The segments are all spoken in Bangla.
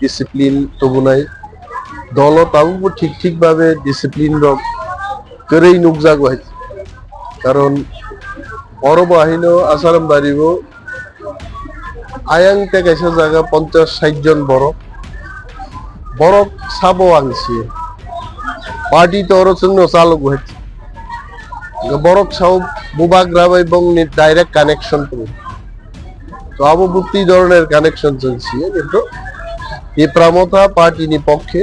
ডিসিপ্লিন তবুনাই দল তাও ঠিক ভাবে ডিসিপ্লিন রক করেই নুকজাগ হয়েছে কারণ বড় বাহিনী আসারাম বাড়িব আয়াং টেকাইছে জায়গা 50-60 জন বড় সাবো আংছি পার্টি তর জন্য চালক হয়েছে বড় সাউ বুবাগ রাব এবং ডাইরেক্ট কানেকশন তো আবুবুক্তি ধরনের কানেকশন চলছে কিন্তু এই প্রামতা পার্টিনি পক্ষে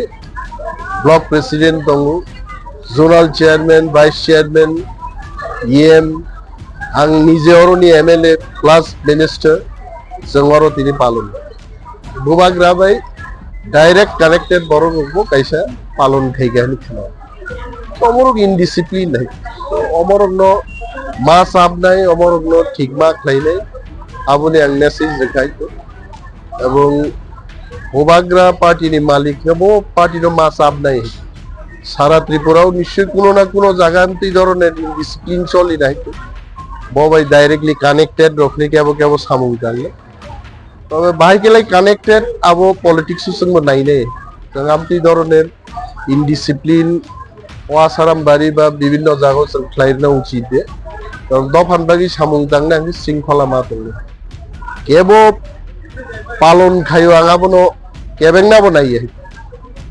ব্লক প্রেসিডেন্ট দङ জোনাল চেয়ারম্যান ভাইস চেয়ারম্যান ইএম आं निजे अरनि एमएलए प्लस मिनिस्टर जों তিনি পালন বুবাগ রাবাই ডাইরেক্ট কানেক্টেড বড় রূপ কাইসা পালন খাইগানি খেলা অমরক ইনডিসিপ্লিন নাই অমরগ্ন মা সাব নাই অমরগ্ন ঠিক মা খাই নাই আবনি আং মেসেজ দেখাইতো এবং বুবাগরা পার্টিনি মালিক নেবো পার্টির মা সাব নাই সারা ত্রিপুরাও নিশ্চয়ই কোনো না কোনো জায়গায় ধরনের ডিসিপ্লিন চলি নাই ববাই ডাইরেক্টলি কানেক্টেড রখলে কেবল সামুং জানলে তবে বাইকেলাই কানেক্টেড আবো পলিটিক্স সঙ্গে নাই নে আমতি ধরনের ইনডিসিপ্লিন ওয়াসারাম বাড়ি বা বিভিন্ন জায়গা খাইনা উচিত কারণ দফানবাগি সামুং জানলে আমি শৃঙ্খলা মা তো কেব পালন খাইও আগাবনো কেবেং নাবো নাই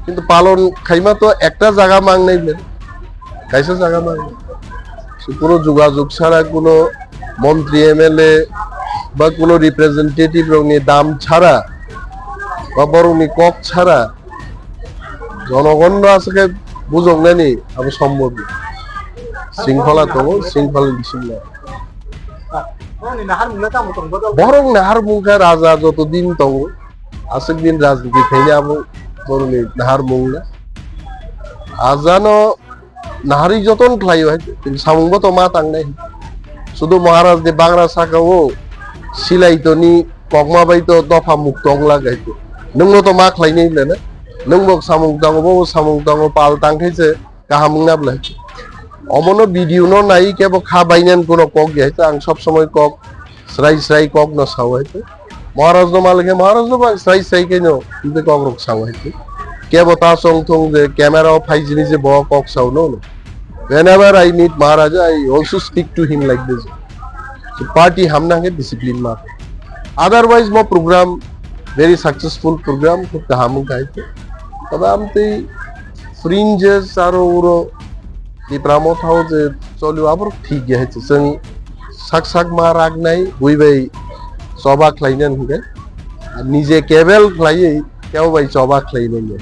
কিন্তু পালন খাইমা তো একটা জায়গা মাং নাই কাইসা জায়গা মাং কোনো যোগাযোগ ছাড়া কোনো মন্ত্রী এমএলএ বা কোনো রিপ্রেজেন্টেটিভ রঙে দাম ছাড়া বা বরংনি কক ছাড়া জনগণ আজকে বুঝক নানি আমি সম্ভব শৃঙ্খলা তো শৃঙ্খলা ডিসিপ্লিন বরং নাহার মুখা রাজা যতদিন তবু আসেক দিন রাজনীতি খাইলে আবো বরংনি নাহার মুখ না আজানো নাহারি যতন খাইও কিন্তু সামুংবো তো মা তাং নাই শুধু মহারাজ দে বাংলা সাকাও সিলাইতো নি ককমা বাইতো দফা মুখ টং লাগাইতো নংলো তো মা খাইনি না নংবো সামুং দাঙ্গো পাল তাং খাইছে কাহামুং নাবলাই অমনো ভিডিও ন নাই কেবো খা বাইনান কোনো কক গাইতো আং সব সময় কক স্রাই কক ন সাও হইতো মহারাজ ন মালিকে মহারাজ ন স্রাই কেনো কিন্তু কক রক সাও হইতো কেবো তা সং থং যে ক্যামেরা ফাইজিনি যে ব কক সাও নো whenever I meet Maharaja, I also speak to him like this. So party हमना है discipline में. Otherwise वो program very successful program खुद हम गाए थे. तब हम ते fringes सारो उरो ये प्रामोट हाउ जे चलो अब ठीक है तो संग साक माराग नहीं हुई भाई सोबा क्लाइनन हो गए. निजे केवल क्लाइए क्या भाई सोबा क्लाइनन है.